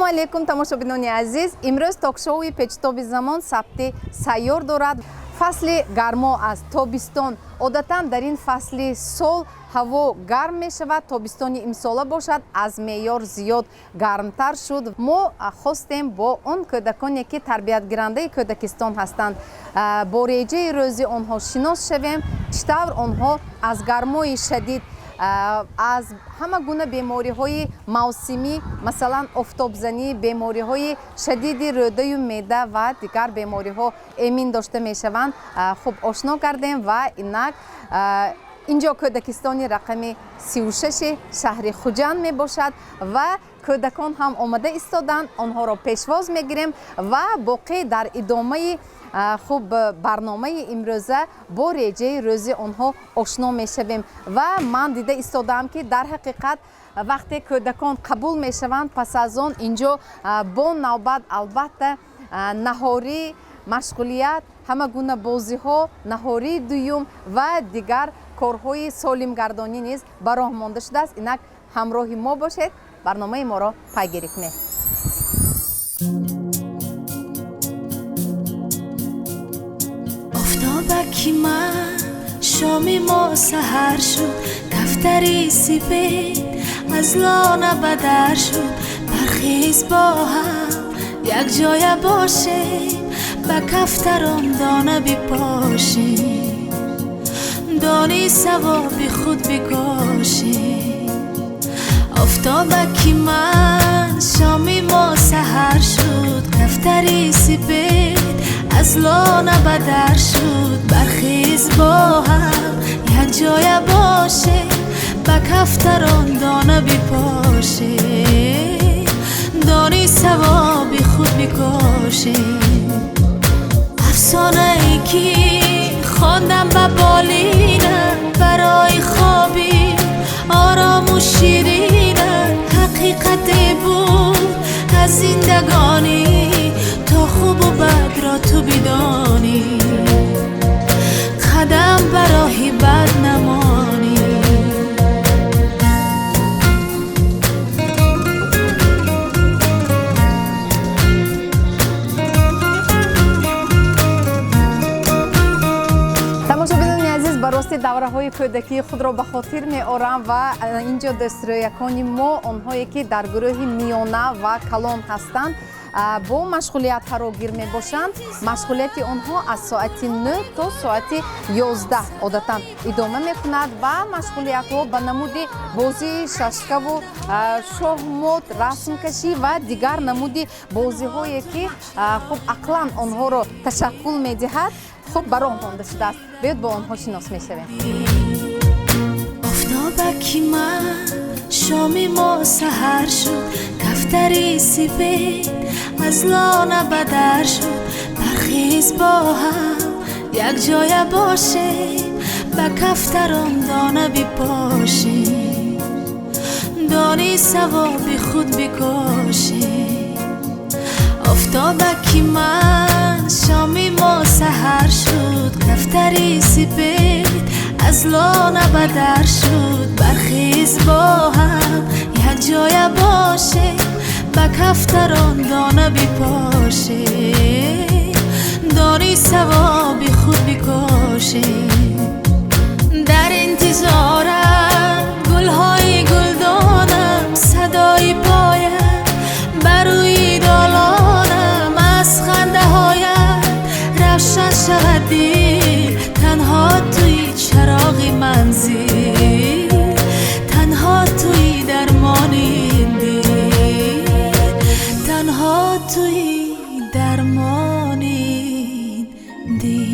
ассалому алайкум тамошобинони азиз. имрӯз токшоуи печтоби замон сабти сайёр дорад. фасли гармо аст, тобистон. одатан дар ин фасли сол ҳаво гарм мешавад, тобистони имсола бошад аз меъёр зиёд гармтар шуд. мо хостем бо он кӯдаконе ки тарбиятгирандаи кӯдакистон ҳастанд бо реҷаи рӯзи онҳо шинос шавем, чӣ тавр онҳо аз гармои шадид аз ҳама гуна бемориҳои мавсимӣ, масалан офтобзанӣ, бемориҳои шадиди рӯдаю меъда ва дигар бемориҳо эмин дошта мешаванд. хуб ошно гардем ва инак инҷо кӯдакистони рақами 36 шаҳри хуҷанд мебошад ва кӯдакон ҳам омада истоданд. онҳоро пешвоз мегирем ва боқӣ дар идомаи хуб барномаи имрӯза бо реҷаи рӯзи онҳо ошно мешавем. ва ман дида истодаам ки дар ҳақиқат вақте кӯдакон қабул мешаванд, пас аз он инҷо бо навбат албатта наҳорӣ, машғулият, ҳама гуна бозиҳо, наҳории дуюм ва дигар корҳои солимгардонӣ низ ба роҳ монда шудааст. инак ҳамроҳи мо бошед, барномаи моро пайгирӣ кунед. офтобаки ман шоми мо саҳар шуд, дафтари сипед аз лона ба дар шуд. бархез бо ҳам якҷоя бошем, ба кафтарон дона бипошем, дони савоби худ бикошем. офтобаки ман шоми мо саҳар шуд, кафтари сипед аз лона ба дар шуд. бархез бо ҳам якҷоя бошем, ба кафтарон дона бипошем, дони савоби худ бикошем. афсонаи ки хондам ба болинам, барои хоби орому ширинам, ҳақиқате буд аз зиндагонӣ, то хубу бадро ту бидонӣ, қадам ба роҳи бад намонӣ. барости давраҳои кӯдакии худро ба хотир меорам ва инҷо дӯстроякони мо, онҳое ки дар гурӯҳи миёна ва калон ҳастанд, бо машғулият ҳарогир мебошанд. машғулияти онҳо аз соати 9 то соати 11 одатан идома мекунад ва машғулиятҳо ба намуди бозии шашкаву шоҳмот, расмкашӣ ва дигар намуди бозиҳое ки хуб ақлан онҳоро ташаккул медиҳад, хуб ба роҳ монда шудааст. биёд бо онҳо шинос мешавем. офтобаки ман шоми мо саҳар шуд, дафтари сипед аз лона ба дар шуд. бархез бо ҳам якҷоя бошем, ба кафтарон дона бипошем, дони савоби худ бикошем. офтобаки ман шоми мо саҳар шуд, кафтари сипед аз лона ба дар шуд. бархез бо ҳам якҷоя бошем, ба кафтарон дона бипошем, дони савоби худ бикошем. дар интизорам гулҳои гулдонам, садои поям бар рӯи долонам, аз хандаҳоят равшан шавад дил, танҳо туи чароғи манзил, танҳо туи дармони дил, танҳо туи дармони дил.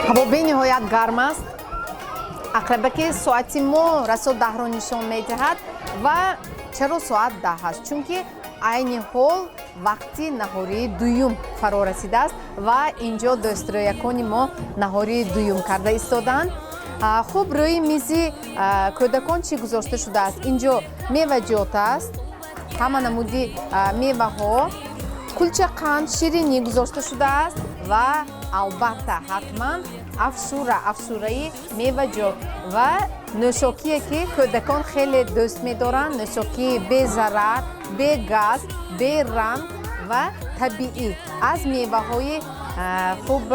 ҳаво бениҳоят гарм аст. ақрабаки соати мо расо 10-ро нишон медиҳад ва чаро соат 10 аст? чунки айни ҳол вақти наҳории дуюм фаро расидааст ва инҷо дӯстроякони мо наҳории дуюм карда истоданд. хуб рӯи мизи кӯдакон чӣ гузошта шудааст? инҷо меваҷот аст, ҳама намуди меваҳо, кулча қанд, ширинӣ гузошта шудааст ва албатта ҳатман афшураи меваҷот ва нӯшокие ки кӯдакон хеле дӯст медоранд, нӯшокии безарар, бегаз, беранг ва табиӣ аз меваҳои хуб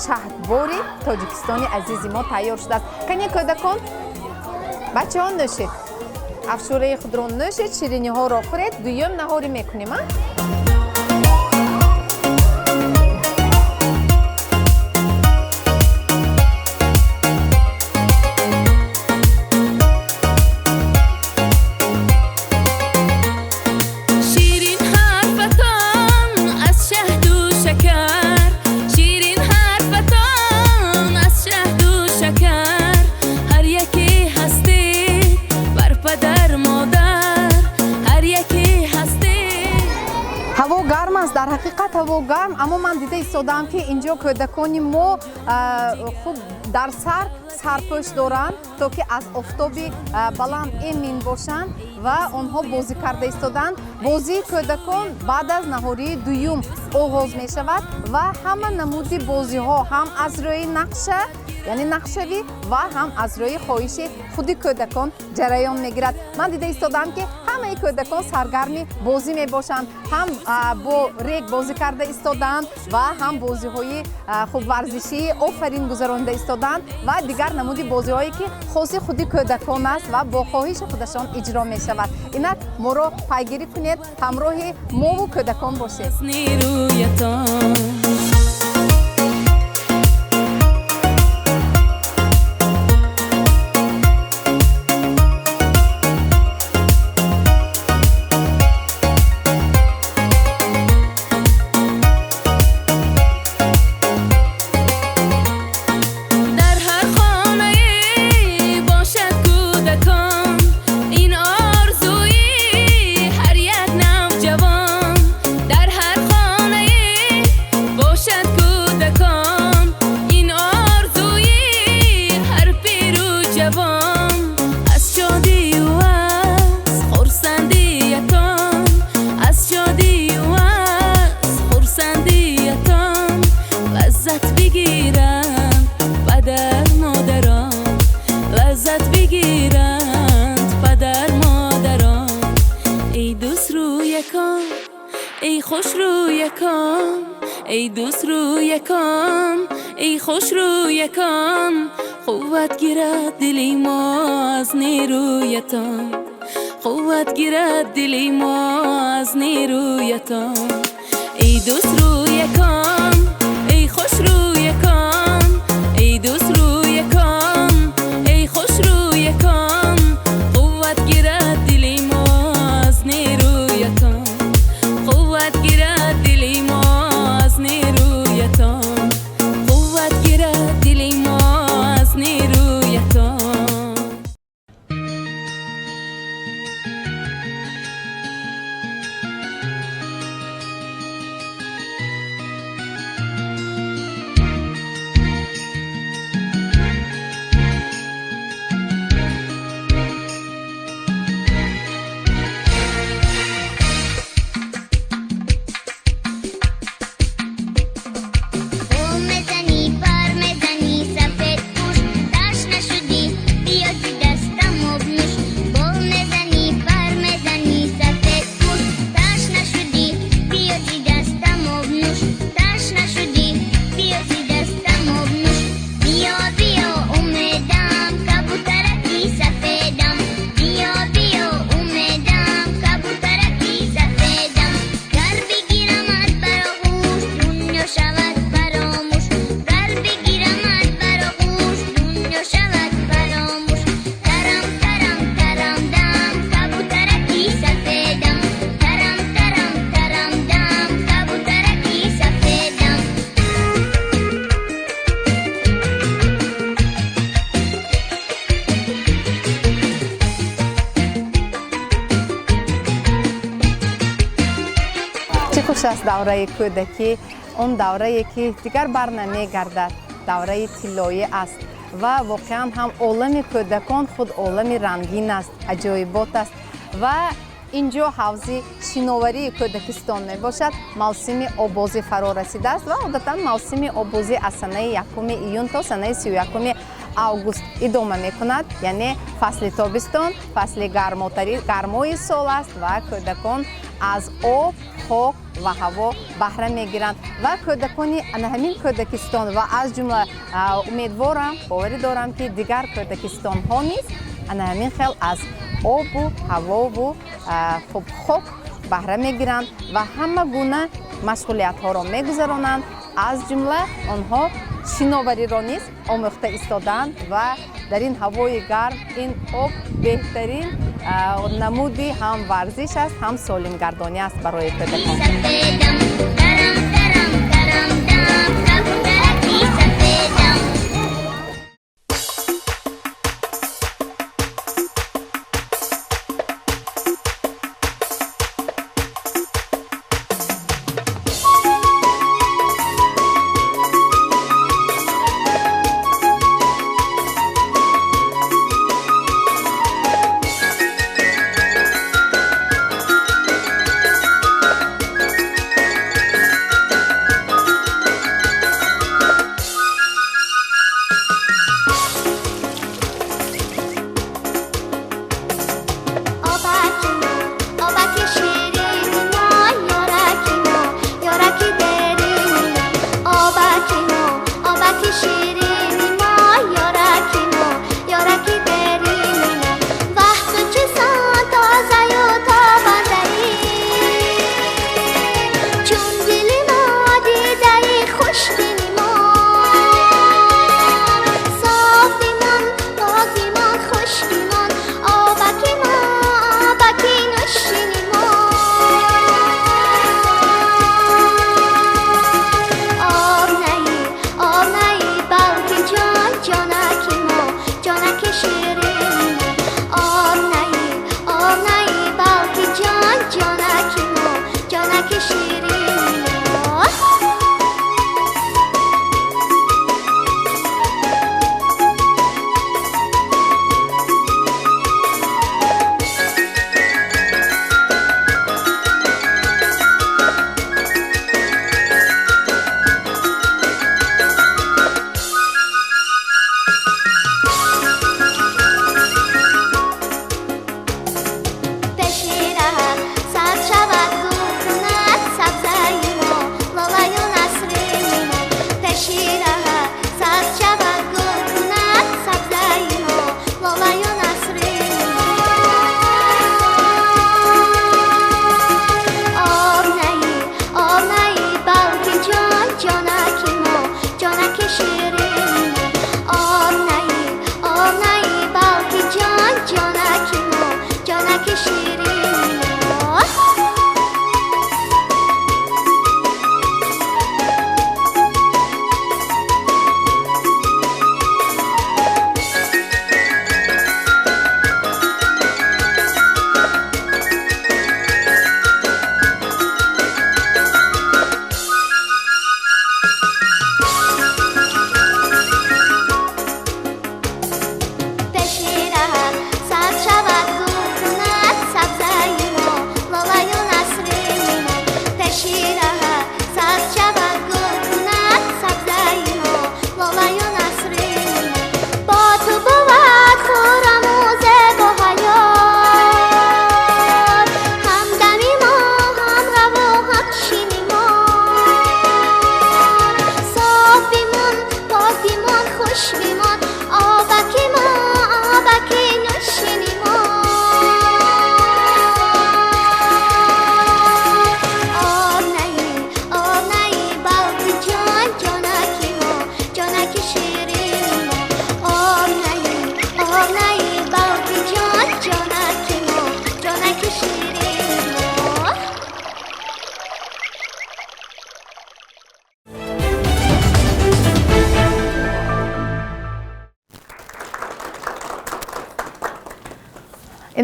шаҳдбори тоҷикистони азизи мо тайёр шудааст. Кане кӯдакон, бачаҳо нӯшед, афшураи худро нӯшед, шириниҳоро хӯред, дуюм наҳорӣ мекунем. ҳаво гарм аст, дар ҳақиқат ҳаво гарм, аммо ман дида истодаам ки инҷо кӯдакони мо хуб дар сар сарпӯш доранд, то ки аз офтоби баланд эмин бошанд ва онҳо бозӣ карда истоданд. Бозии кӯдакон баъд аз наҳории дуюм оғоз мешавад ва ҳама намуди бозиҳо ҳам аз рӯи нақша, яъне нақшавӣ ва ҳам аз рӯи хоҳиши худи кӯдакон ҷараён мегирад. Ман дида истодаам ки ҳамаи кӯдакон саргарми бозӣ мебошанд, ҳам бо рег бозӣ карда истодаанд ва ҳам бозиҳои хуб варзишии офарин гузаронида истодаанд ва дигар намуди бозиҳое ки хоси худи кӯдакон аст ва бо хоҳиши худашон иҷро мешавад. Инак моро пайгирӣ кунед, ҳамроҳи мову кӯдакон бошед. ای خوش رویکان، ای دوست رویکان، ای خوش رویکان، قوت گیرد دلی ما از نیرویتان، قوت گیرد دلی ما از نیرویتان. ای دوست رویکان، ای خوش رویکان، ای دوست رویکان، ای خوش رویکان، قوت گیرد دلی ما از نیرویتان، قوت گیرد دلی ما از نیرویتان، قوت گیرد دلی ما از نیرویتان. خوش است دوره کودکی، اون دوره‌ای که دیگر بر نمیگردد، دوره طلایی است و واقعا هم عالم کودکان خود عالم رنگین است، عجایبات است و инҷо ҳавзи шиноварии кӯдакистон мебошад. мавсими обозӣ фаро расидааст ва одатан мавсими обозӣ аз санаи 1 июн то санаи 31 август идома мекунад, яъне фасли тобистон, фасли гармои сол аст ва кӯдакон аз об, хок ва ҳаво баҳра мегиранд ва кӯдакони ҳамин кӯдакистон ва аз ҷумла умедворам, боварӣ дорам ки дигар кӯдакистонҳо низ ана ҳамин хел аз обу ҳавову хок баҳра мегиранд ва ҳама гуна машғулиятҳоро мегузаронанд. аз ҷумла онҳо шиновариро низ омӯхта истодаанд ва дар ин ҳавои гарм ин об беҳтарин намуди ҳам варзиш аст, ҳам солимгардонӣ аст барои кӯдакон.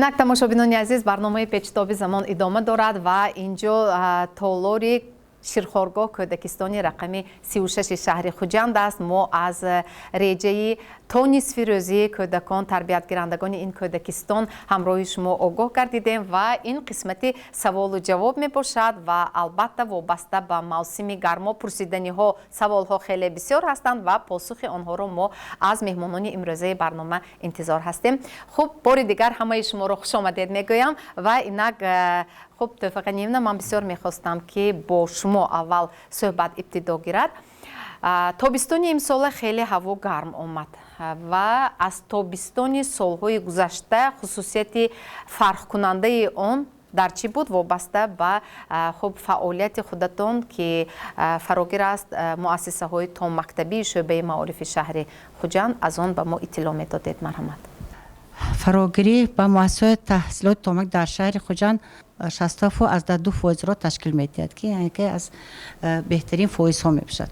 инак тамошобинони азиз, барномаи печтоби замон идома дорад ва инҷо толори ширхоргоҳ кӯдакистони рақами 36 шаҳри хуҷанд аст. мо аз реҷаи то нисфи рӯзии кӯдакон, тарбиятгирандагони ин кӯдакистон ҳамроҳи шумо огоҳ гардидем ва ин қисмати саволу ҷавоб мебошад ва албатта вобаста ба мавсими гармо пурсиданиҳо, саволҳо хеле бисёр ҳастанд ва посухи онҳоро мо аз меҳмонони имрӯзаи барнома интизор ҳастем. хуб, бори дигар ҳамаи шуморо хушомадед мегӯям ва инак хуб, Тавфиқа Нимна, ман бисёр мехостам ки бо шумо аввал суҳбат ибтидо гирад. тобистони имсола хеле ҳаво гарм омад ва аз тобистони солҳои гузашта хусусияти фарқкунандаи он дар чӣ буд вобаста ба хуб фаъолияти худатон ки фарогир аст муассисаҳои томмактабии шӯъбаи маорифи шаҳри хуҷанд, аз он ба мо иттилоъ медодед. марҳамат. фарогирӣ ба муассисаҳои таҳсилоти томак дар шаҳри хуҷанд 62%-ро ташкил медиҳад ки яке аз беҳтарин фоизҳо мебошад.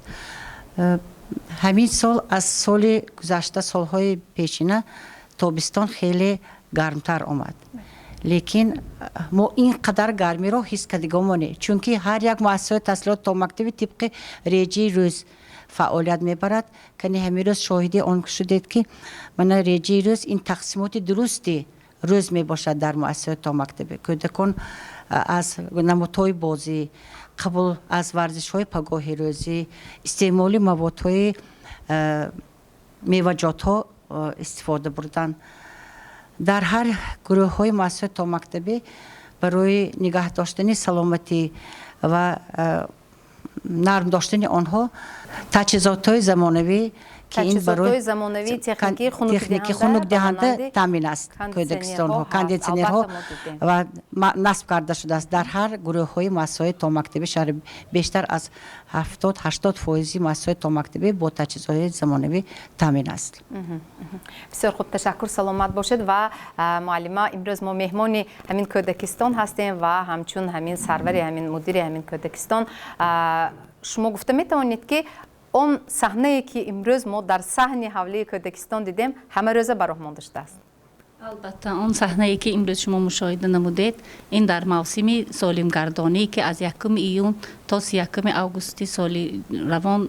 ҳамин сол аз соли гузашта, солҳои пешина, тобистон хеле гармтар омад. лекин мо ин қадар гармиро ҳис кардагомо не, чунки ҳар як муассисаи таҳсилоти томактаби тибқи реҷаи рӯз фаъолият мебарад. кани ҳамин рӯз шоҳиди он шудед ки мана реҷаи рӯз ин тақсимоти дурусти рӯз мебошад дар муассисаи томактаби. кӯдакон аз намудҳои бозӣ, қабул аз варзишҳои пагоҳи рӯзӣ, истеъмоли маводҳои меваҷотҳо истифода бурданд. дар ҳар гурӯҳҳои муассисаи томактабӣ барои нигаҳ доштани саломатӣ ва нарм доштани онҳо таҷҳизотҳои замонавӣ ки ин барои замонавии техникии хунукдиҳанда таъмин аст. кӯдакистонҳо, кондитсионерҳо ва насб карда шудааст. дар ҳар гурӯҳҳои муассисаҳои томактабӣ шаҳри бештар аз 70-80% муассисаҳои томактабӣ бо таҷҳизоти замонавӣ таъмин аст. бисёр хуб, ташаккур, саломат бошед. ва муаллима, имрӯз мо меҳмони ҳамин кӯдакистон ҳастем ва ҳамчун ҳамин сарвари ҳамин мудири ҳамин кӯдакистон шумо гуфта метавонед ки он саҳнае ки имрӯз мо дар саҳни ҳавлии кӯдакистон дидем ҳамарӯза ба роҳ монда шудааст? албатта он саҳнае ки имрӯз шумо мушоҳида намудед, ин дар мавсими солимгардонӣ ки аз 1 июн то 31 августи соли равон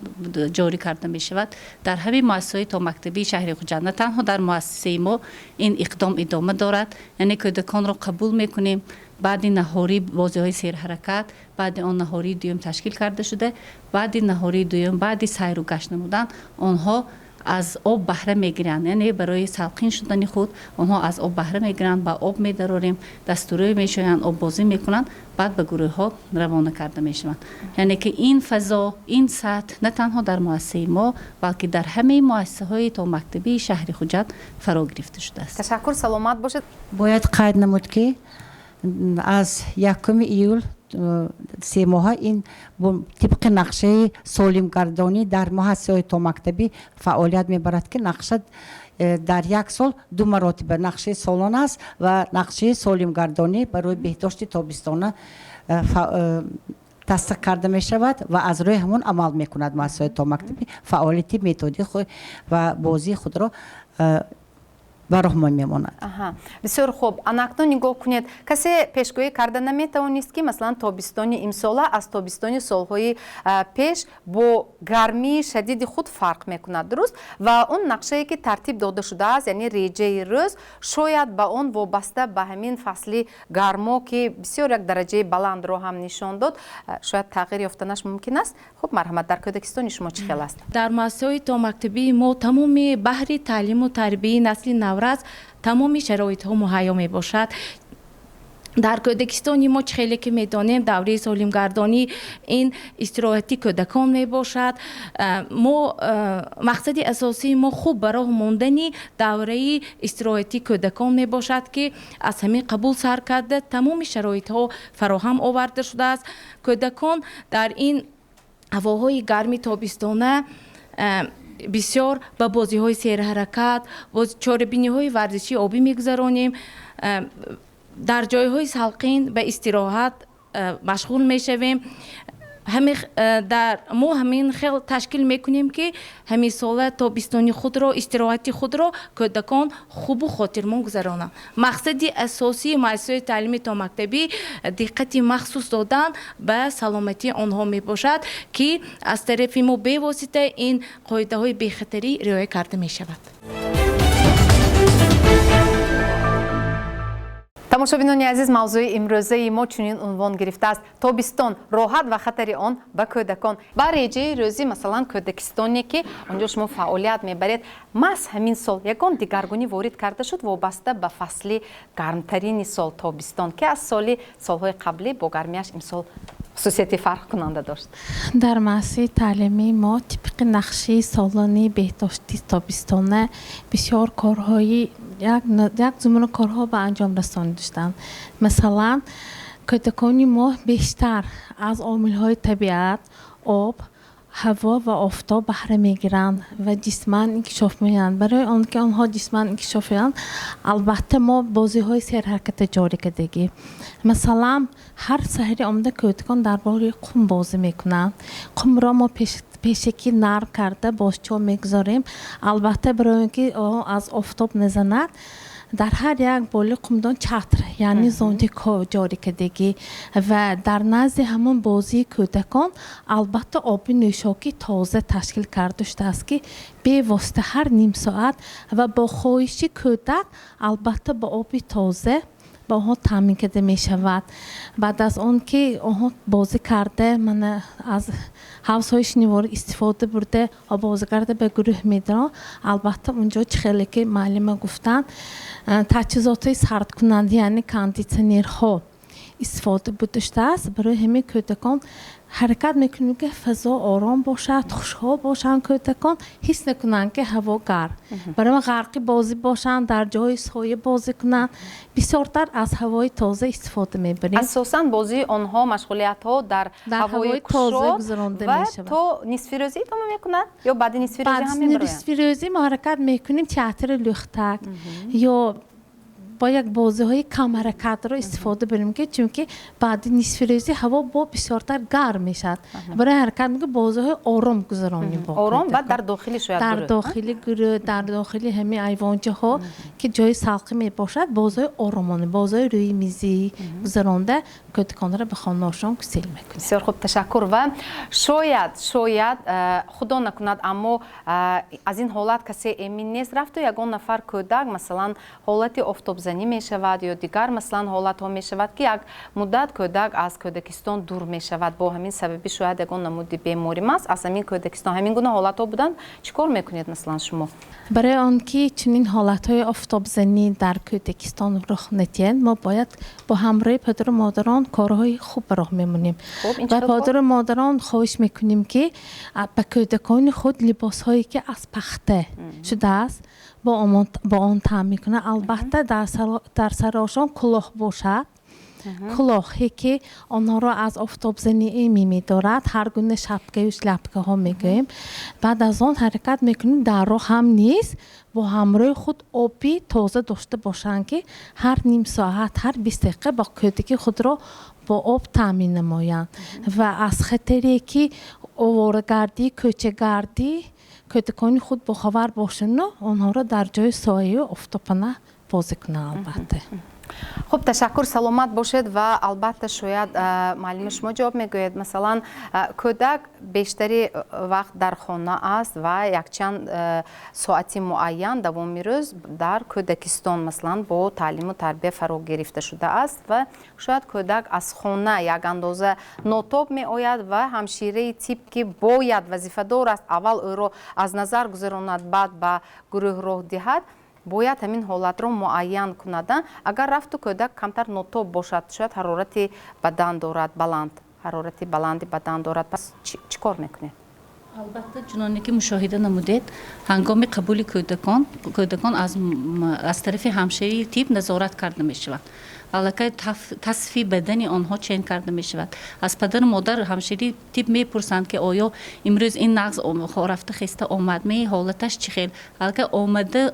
ҷорӣ карда мешавад, дар ҳамин муассисаҳои томактабии шаҳри хуҷанд, на танҳо дар муассисаи мо ин иқдом идома дорад, яъне кӯдаконро қабул мекунем. баъди наҳорӣ бозиҳои серҳаракат, баъди он наҳории дуюм ташкил карда шуда, баъди наҳории дуюм, баъди сайру гашт намудан, онҳо аз об баҳра мегиранд, яъне барои салқин шудани худ онҳо аз об баҳра мегиранд, ба об медарорем, дастурӯй мешоянд, оббозӣ мекунанд, баъд ба гурӯҳҳо равона карда мешаванд. яъне ки ин фазо, ин сатҳ на танҳо дар муассисаи мо, балки дар ҳамаи муассисаҳои томактабии шаҳри хуҷанд фаро гирифта шудааст. ташаккур, саломат бошед. бояд қайд намуд ки аз 1 июл 3 моҳа ин тибқи нақшаи солимгардонӣ дар муассисаҳои томактабӣ фаъолият мебарад ки нақша дар як сол 2 маротиба нақшаи солона аст ва нақшаи солимгардонӣ барои беҳдошти тобистона тасдиқ карда мешавад ва аз рӯи ҳамон амал мекунад. муассисаҳои томактабӣ фаъолияти методии худ ва бозии худро ба роҳ мемонад. бисёр хуб, анакнун нигоҳ кунед, касе пешгӯӣ карда наметавонист ки масалан тобистони имсола аз тобистони солҳои пеш бо гармии шадиди худ фарқ мекунад, дуруст? ва он нақшае ки тартиб дода шудааст, яъне реҷаи рӯз, шояд ба он вобаста ба ҳамин фасли гармо ки бисёр як дараҷаи баландро ҳам нишон дод, шояд тағйир ёфтанаш мумкин аст. хуб, марҳамат, дар кӯдакистони шумо чӣ хел аст? дар муассисаҳои томактабии мо тамоми баҳри таълиму тарбияи насли навраз тамоми шароитҳо муҳайё мебошад. дар кӯдакистони мо чӣ хеле ки медонем, давраи солимгардонӣ ин истироҳати кӯдакон мебошад. мо мақсади асосии мо хуб ба роҳ мондани давраи истироҳати кӯдакон мебошад ки аз ҳамин қабул сар карда тамоми шароитҳо фароҳам оварда шудааст. кӯдакон дар ин ҳавоҳои гарми тобистона бисёр ба бозиҳои серҳаракат, чорабиниҳои варзиши обӣ мегузаронем. дар ҷойҳои салқин ба истироҳат машғул мешавем. ما همین خیلی تشکیل میکنیم که همین سال تابستانی خود را استراحتی خود را کودکان خوب و خاطرمند گذرانند. مقصد اساسی مؤسسه تعلیم تا مکتبی دقت مخصوص دادن به سلامتی آنها می باشد که از طرف ما به واسطه این قاعده های بی‌خطری رعایت کرده می شود. тамошобинони азиз, мавзӯи имрӯзаи мо чунин унвон гирифтааст: тобистон, роҳат ва хатари он ба кӯдакон. ба реҷаи рӯзи масалан кӯдакистоне ки онҷо шумо фаъолият мебаред, маҳз ҳамин сол ягон дигаргунӣ ворид карда шуд вобаста ба фасли гармтарини сол тобистон, ки аз солҳои қаблӣ бо гармияш имсол хусусияти фарқкунанда дошт. дар муассисаи таълимии мо тибқи нақши солони беҳдошти тобистона бисёр корҳои як зумра корҳо ба анҷом расонида доштанд. Масалан, кӯдакони мо бештар аз омилҳои табиат, об, ҳаво ва офтоб баҳра мегиранд ва ҷисман инкишоф меёбанд. барои он ки онҳо ҷисман инкишоф ёбанд, албатта мо бозиҳои серҳараката ҷорӣ кардагӣ. Масалан, ҳар саҳри омада кӯдакон дар бори қум бозӣ мекунанд. Қумро мо пешакӣ нарм карда бозчо мегузорем. Албатта барои он ки аз офтоб назанад, дар ҳар як боли қумдон чатр, яъни зонтикҳо ҷорӣ кардагӣ ва дар назди ҳамон бозии кӯдакон албатта оби нӯшокӣ тоза ташкил карда шудааст ки бевосита ҳар ним соат ва бо хоҳиши кӯдак албатта ба оби тоза ба онҳо таъмин карда мешавад. баъд аз он ки онҳо бозӣ карда, мана аз ҳавзҳои шиноварӣ истифода бурда бозигарда ба гурӯҳ медорам. албатта унҷо чӣ хеле ки муаллима гуфтанд, таҷҳизоти сардкунанда, яъни кондитсионерҳо истифода бурда шудааст. барои ҳамин кӯдакон ҳаракат мекунем ки фазо ором бошад, хушҳол бошанд, кӯдакон ҳис накунанд ки ҳаво гарм. барои ғарқи бозӣ бошанд, дар ҷои соя бозӣ кунанд. бисёртар аз ҳавои тоза истифода мебарем. асосан бозии онҳо, машғулиятҳо дар ҳавои тоза кушод гузаронда ва мешавад. то нисфи рӯзӣ идома мекунад ё баъди нисфи рӯзӣ ҳам мебароянд? баъди нисфи рӯзӣ мо ҳаракат мекунем театри лӯхтак ё با یک بازی‌های کم حرکت رو استفاده بریم که چون که بعد نصف روزی هوا با بسیارتر گرم میشد. برای حرکت میگه بازی‌های آرام گذرانیم با آرام و در داخلی شاید در داخلی گروه، در داخلی همه ایوانچه ها که جای سالقی می باشد بازی‌های آرامانه، بازی‌های روی میزی گذرانده کودکان را به خانه‌شان گسیل میکنه. بسیار خوب، تشکر. و شاید خدا نکند اما از این حالت کسی امین نیست. رفت و یگان نفر کودک مثلا حالت آفتاب زنی می شود یا دیگر مثلا حالت ها می شود که یک مدت کودک از کودکستان دور می شود، با همین سببی شاید یگان نمودی بیماری است. از همین کودکستان همین گونه حالت ها بودن چیکار میکنید مثلا شما؟ برای آنکه چنین حالت‌های آفتاب زنی در کودکستان رخ ندهد ما باید با همراه پدر و مادران کارهای خوب راه میمونیم و پدر و مادران خواهش میکنیم که به کودکان خود لباس‌هایی که از پخته شده است با آن تامین کنه. البته در سرشان کلاه باشد، کلاهی که آنها را از آفتاب زنی می‌دارد. هر گونه شبکه و شلپکه ها میگوییم. بعد از آن حرکت میکنیم در راه هم نیست با همراه خود آبی تازه داشته باشند که هر نیم ساعت، هر 20 دقیقه با کودک خود را با آب تامین نمایند و از خطری که آواره‌گردی، کوچه‌گردی کودکان خود با خبر باشند و آنها را در جای سایه و آفتابانه بازی کنند. البته خب تشکر، سلامت باشید. و البته شاید معلم شما جواب میگوید مثلا کودک بیشتری وقت در خانه است و یک چند ساعتی معین دوام روز در کودکستان مثلا با تعلیم و تربیت فرا گرفته شده است و شاید کودک از خانه یک اندازه ناتاب می آید و همشیره تیپ که باید وظیفه دار است اول او را از نظر گذراند بعد به گروه راه دهد، باید همین حالت رو معین کندن. اگر رفت کودک کمتر ناتاب باشد، شاید حرارت بدن دارد بلند، حرارت بلند بدن دارد، پس چی کار میکنید؟ البته چنانه که مشاهده نمودید هنگام قبول کودکان از طرف همشهری تیپ نظارت کرده می شود аллакай тасфи бадани онҳо чен карда мешавад. Аз падару модар ҳамширӣ тиб мепурсанд ки оё имрӯз ин нағз рафта хеста омадме ҳолаташ чӣ хел. Аллакай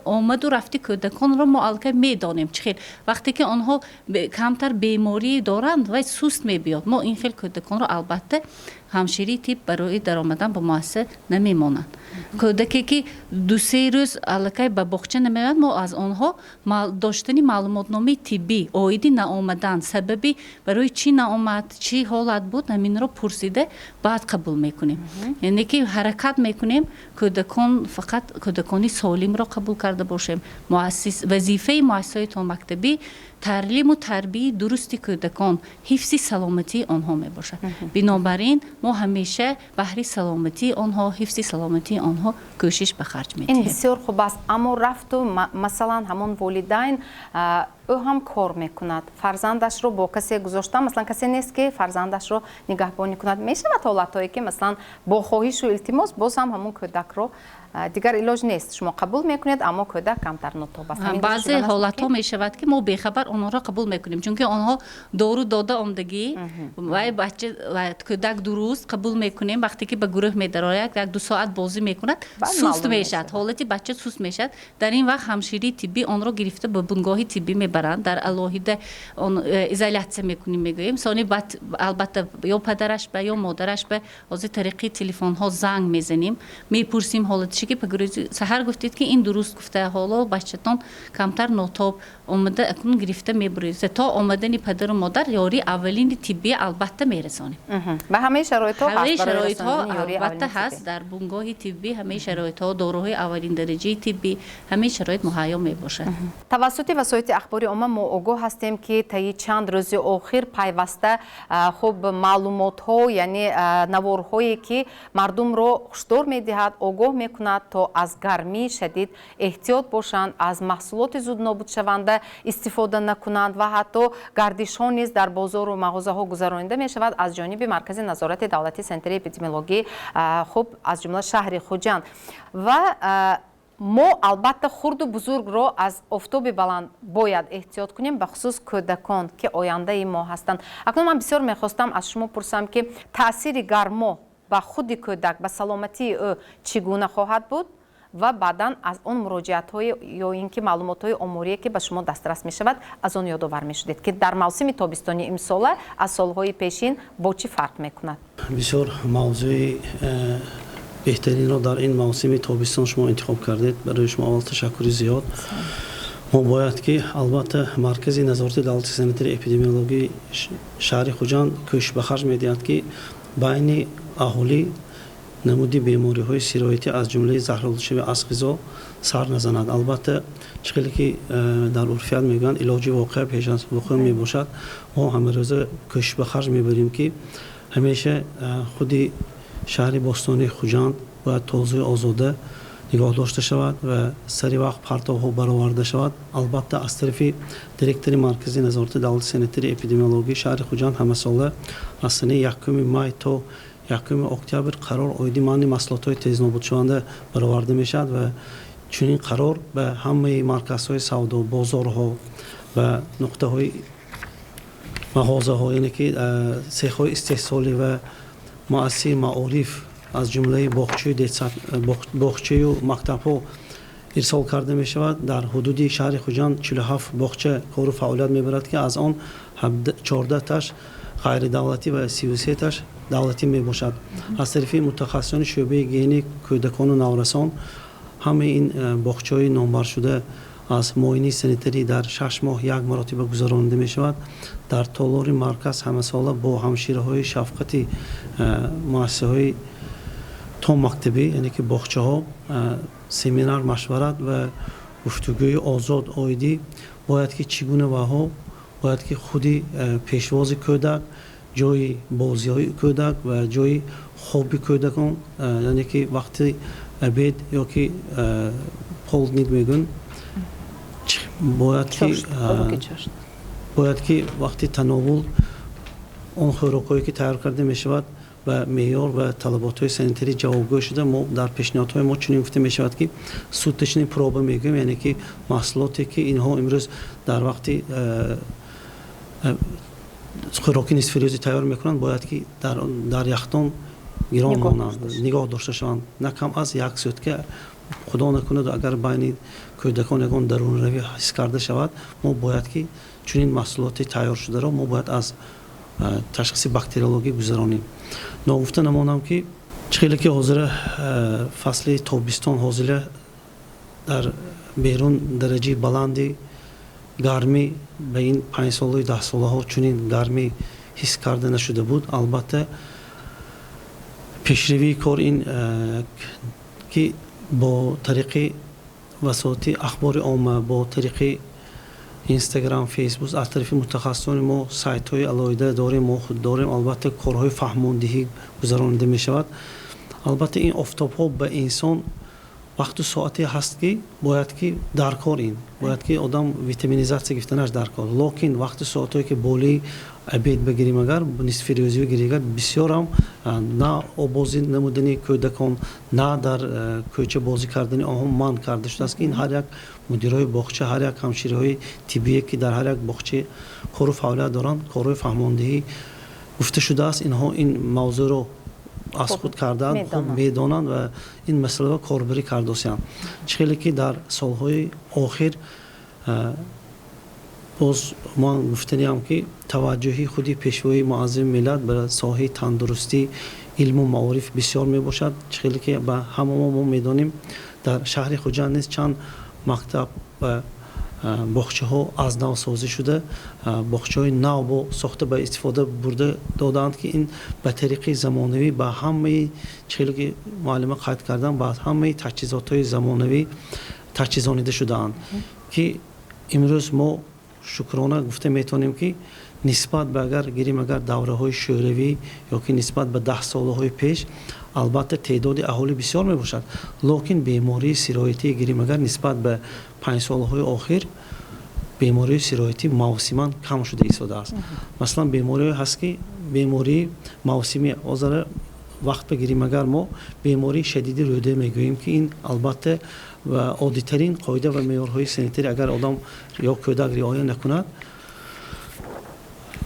омаду рафти кӯдаконро мо аллакай медонем чӣ хел. Вақте ки онҳо камтар беморӣ доранд вай суст мебиёд. Мо ин хел кӯдаконро албатта ҳамширии тиб барои даромадан ба муассиса намемонанд. Кӯдаке ки ду-се рӯз аллакай ба боғча намеоянд, мо аз онҳо доштани маълумотномаи тиббӣ оиди наомадан, сабаби барои чӣ наомад, чӣ ҳолат буд, ҳаминро пурсида баъд қабул мекунем. Яъне ки ҳаракат мекунем кӯдакон фақат кӯдакони солимро қабул карда бошем. Вазифаи муассисаҳои томактабӣ таълиму тарбияи дурусти кӯдакон, ҳифзи саломатии онҳо мебошад. Бинобар ин мо ҳамеша баҳри саломатии онҳо, ҳифзи саломатии онҳо кӯшиш ба харҷ медиҳем. ин бисёр хуб аст, аммо рафту масалан ҳамон волидайн ӯ ҳам кор мекунад, фарзандашро бо касе гузошта, маслан касе нест ки фарзандашро нигаҳбонӣ кунад. Мешавад ҳолатҳое ки маслан бо хоҳишу илтимос боз ҳам ҳамон кӯдакро дигар илоҷ нест, шумо қабул мекунед, аммо кӯдак камтар нутоқ аст. баъзе ҳолатҳо мешавад ки мо бехабар онҳоро қабул мекунем, чунки онҳо дору дода омдагӣ вай бача кӯдак дуруст қабул мекунем. Вақте ки ба гурӯҳ медарояд, 1-2 соат бозӣ мекунад, суст мешавад, ҳолати бача суст мешавад. Дар ин вақт ҳамширии тиббӣ онро гирифта ба бунгоҳи тиббӣ мебаранд, дар алоҳида изолятсия мекунем мегӯем. Сони албатта ё падараш ба ё модараш ба ози тариқи телефонҳо занг мезанем, мепурсим ҳолатиш ки пагурӯзи саҳар гуфтед ки ин дуруст гуфта, ҳоло бачатон камтар нотоб омада акун гирифта мебуред. То омадани падару модар ёри аввалини тиббӣ албатта мерасонем. ба ҳамаи шароитҳо ҳамаи шароитҳо албатта ҳаст, дар бунгоҳи тиббӣ ҳамаи шароитҳо, дороҳои аввалиндараҷаи тиббӣ, ҳамаи шароит муҳайё мебошад. тавассути васоити ахбори омма мо огоҳ ҳастем ки таи чанд рӯзи охир пайваста хуб маълумотҳо, яъне наворҳое ки мардумро ҳушдор медиҳад, огоҳ мекунад то аз гармии шадид эҳтиёт бошанд, аз маҳсулоти зуднобудшаванда истифода накунанд ва ҳатто гардишҳо низ дар бозору мағозаҳо гузаронида мешавад аз ҷониби маркази назорати давлати сентари эпидемиологӣ хуб аз ҷумла шаҳри Хуҷанд. Ва мо албатта хурду бузургро аз офтоби баланд бояд эҳтиёт кунем, бахусус кӯдакон ки ояндаи мо ҳастанд. Акнун ман бисёр мехостам аз шумо пурсам ки таъсири гармо ба худи кӯдак, ба саломатии ӯ чӣ гуна хоҳад буд ва баъдан аз он муроҷиатҳое ё ин ки маълумотҳои омурие ки ба шумо дастрас мешавад, аз он ёдовар мешудед ки дар мавсими тобистони имсола аз солҳои пешин бо чӣ фарқ мекунад? бисёр мавзӯи беҳтаринро дар ин мавсими тобистон шумо интихоб кардед. барои шумо аввал ташаккури зиёд. мо бояд ки албатта маркази назорати давлати санитари эпидемиологии шаҳри Хуҷанд кӯшиш ба харҷ медиҳад ки байни аҳолӣ намуди бемориҳои сироятӣ аз ҷумлаи заҳролудшави аз ғизо сар назанад. албатта чӣ хеле ки дар урфият мегӯянд илоҷи воқеа пеш аз вуқӯъ мебошад. мо ҳамарӯза кӯшиш ба харҷ мебарем ки ҳамеша худи шаҳри бостони Хуҷанд бояд тозу озода нигоҳ дошта шавад ва сари вақт партовҳо бароварда шавад. албатта аз тарафи директори маркази назорати давлати санитари эпидемиологии шаҳри Хуҷанд ҳамасола аз санаи 1 май то 1 октябр қарор оиди манъи маҳсулотҳои тезнобудшаванда бароварда мешавад ва чунин қарор ба ҳамаи марказҳои савдо, бозорҳо ва нуқтаҳои мағозаҳо, яъне ки сехҳои истеҳсолӣ ва муассисаи маориф аз ҷумлаи боғчаю мактабҳо ирсол карда мешавад. дар ҳудуди шаҳри Хуҷанд 47 боғча кору фаъолият мебарад ки аз он 14таш ғайридавлатӣ ва 33таш давлатӣ мебошад. аз тарафи мутахассисони шӯъбаи гигиени кӯдакону наврасон ҳамаи ин боғчаҳои номбаршуда аз муоини санитарӣ дар 6 моҳ 1 маротиба гузаронида мешавад. дар толори марказ ҳамасола бо ҳамшираҳои шафқати муассисаҳои томмактабӣ, яъне ки боғчаҳо семинар, машварат ва гуфтугӯи озод оидӣ бояд ки чӣ гуна ваҳо бояд ки худи пешвози кӯдак, ҷои бозиҳои кӯдак ва ҷои хоби кӯдакон, яъне ки вақти абед ё ки полдник мегӯн бояд ки вақти тановул он хӯрокҳое ки тайёр карда мешавад ба меъёр ва талаботҳои санитарӣ ҷавобгӯ шуда. мо дар пешниҳодҳои мо чунин гуфта мешавад ки суточни проба мегӯем, яъне ки маҳсулоте ки инҳо имрӯз дар вақти خوراکی نصف روزی تیار میکنند باید که در یخدان گران مانند نگاه داشته شوند نه کم از یک سوتکه خدا نکنه اگر بین کودکان یگان درون روی حس کرده شود ما باید که چنین محصولات تیار شده را ما باید از تشخیص باکتریولوژی گذرانیم. نگفته نمانم که خیلی که حاضر فصل تابستان حاضر در بیرون درجه بلندی گرمی به این 5 ساله 10 ساله ها چنین گرمی حس کرده نشده بود. البته پیشروی کار این که با طریق وسایل اخبار عامه با طریق اینستاگرام فیسبوک از طرف متخصصان ما سایت های علایده داریم ما خود داریم البته کارهای فهماندهی گذرانده می شود. البته این آفتاب ها به انسان وقت و ساعتی هست که باید که در کار این باید که آدم ویتامینیزاسیون گرفتنش در کار لکن وقت و ساعتی که بالی عبید بگیریم اگر نصف روزی بگیریم بسیار هم نه بازی نمودنی کودکان نه در کوچه بازی کردنی آنها من کرده شده است که این هر یک مدیرای باغچه هر یک همشیرهای طبی که در هر یک باغچه کار و فعالیت دارند کارهای فهماندهی گفته شده است اینها این موضوع رو از خود کردن خوب میدانند و این مسئله را کاربری کرده است. خیلی که در سالهای آخر باز ما گفتنیم که توجهی خودی پیشوای معظم ملت به ساحه تندرستی علم و معارف بسیار می باشد. خیلی که به همه ما میدانیم در شهر خوجند نیز چند مکتب و باغچه ها از نو سازی شده باغچه های نو با ساخته به استفاده برده دادند که این به طریق زمانوی به همه چیزی که معلم قید کردن به همه تجهیزات های زمانوی تجهیزانیده شده‌اند که امروز ما شکرانه گفته میتونیم که نسبت به اگر گیریم اگر دوره های شوروی یا که نسبت به 10 ساله های پیش البته تعداد اهالی بسیار می باشد لکن بیماری سرایتی گیریم اگر نسبت به 5 ساله های آخر بیماری سرایتی موسما کم شده ایستاده است. مثلا بیماری هست که بیماری موسمی آذر وقت بگیریم اگر ما بیماری شدید روده میگوییم که این البته و عادی ترین قاعده و معیارهای سانیتری اگر آدم یا کودک رعایت نکند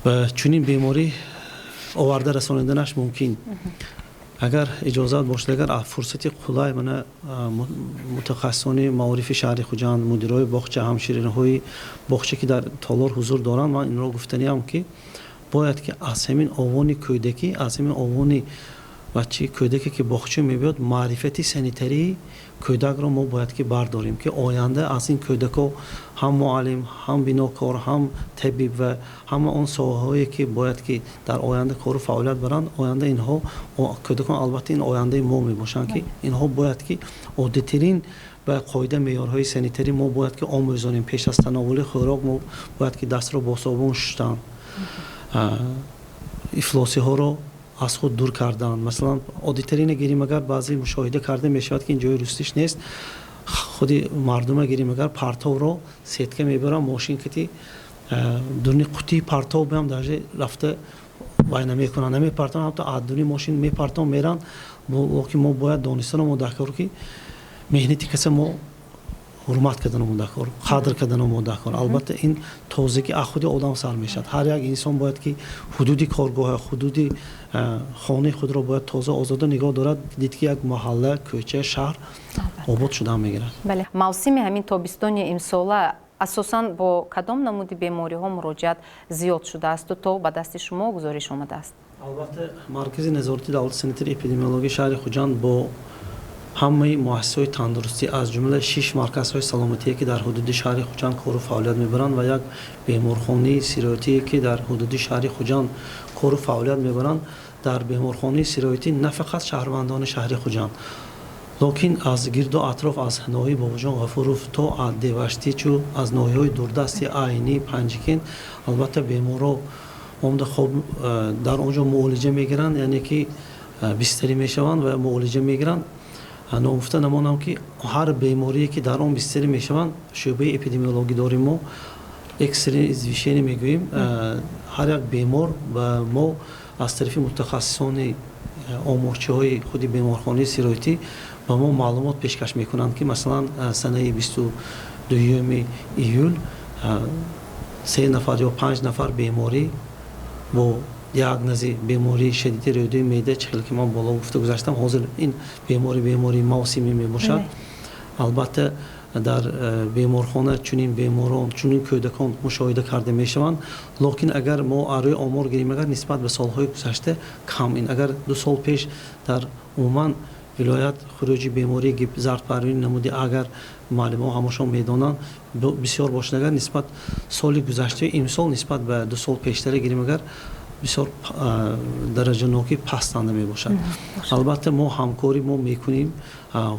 و چنین بیماری آورده رساندنش ممکن اگر اجازه باشد اگر فرصتی خدای من متخصصان معارف شهر خوجند مدیرای باغچه همشیرین‌های باغچه که در تالار حضور دارند من این را گفتنیم که باید که از همین آوان کودکی از همین آوان بچه کودکی که باغچه میبیاد معرفتی سانیتری کودک را ما باید که برداریم که آینده از این کودکا هم معلم هم بیناکار هم طبیب و هم اون ساحه‌هایی که باید که در آینده کار و فعالیت برند آینده اینها کودکان البته این آینده ما میباشند که اینها باید که عادی‌ترین و قاعده معیارهای سانیتری ما باید که آموزانیم پیش از تناول خوراک ما باید که دست را با صابون شستن افلاسی ها رو از خود دور کردن مثلا عادی‌ترین گیریم اگر بعضی مشاهده کرده میشود که اینجای روستیش نیست خودی مردم گیریم اگر پرتو رو سیتکه میبرن ماشین کتی دونی قوطی پرتو بهم درجه رفته وای نمیکنن نمیپرتن حتی ادونی ماشین میپرتن میرن که ما باید دانستن و مدکر که مهنتی کسی ما حرمت کردن و مدکر قدر کردن و مدکر البته این توزیع خودی آدم سر میشد هر یک انسان باید که حدودی کارگاه حدودی خانه خود را باید تازه آزاده نگاه دارد دید که یک محله کوچه شهر آباد شده میگیرد. بله موسم همین تابستانی امسال اساساً با کدام نمودی بیماری ها مراجعت زیاد شده است و تا به دست شما گزارش آمده است؟ البته مرکز نظارت دولت سانیتری اپیدمیولوژی شهر خوجند با همه مؤسسات تندرستی از جمله 6 مرکزهای سلامتی که در حدود شهر خوجند کار و فعالیت میبرند و یک بیمارخانه سرایتی که در حدود شهر خوجند کار و فعالیت میبرند در بیمارخانه سرایتی نه فقط شهروندان شهر خوجند لکن از گرد و اطراف از ناحیه باباجان غفورов تا دیوشتی چو از ناحیه‌های دوردستی عینی پنجکین البته بیمارا عمده خوب در اونجا معالجه میگیرند یعنی که بستری میشوند و معالجه میگیرند نگفته نمانم که هر بیماری که در آن بستری میشوند شعبه اپیدمیولوژی داریم ما اکسری ازویشنی میگوییم هر یک بیمار و ما از طرف متخصصان آمارچه های خودی بیمارخانه سرایتی و ما معلومات پیشکش میکنند که مثلا سنه 22 ایول 3 نفر یا 5 نفر بیماری با دیاگنوزی بیماری شدید روده معده چهل که من بالا گفته گذاشتم حاضر این بیماری موسمی می باشد البته در بیمارخانه چنین بیماران چنین کودکان مشاهده کرده می شوند لکن اگر ما آروی آمار گیریم اگر نسبت به سالهای گذشته کم این اگر 2 سال پیش در عمان ولایت خروجی بیماری زرد پروین نموده اگر معلم ها همشون میدانند بسیار باشه اگر نسبت سال گذشته امسال نسبت به 2 سال پیشتر گیریم اگر بسیار درجه نوکی پستانده می باشد البته ما همکاری ما میکنیم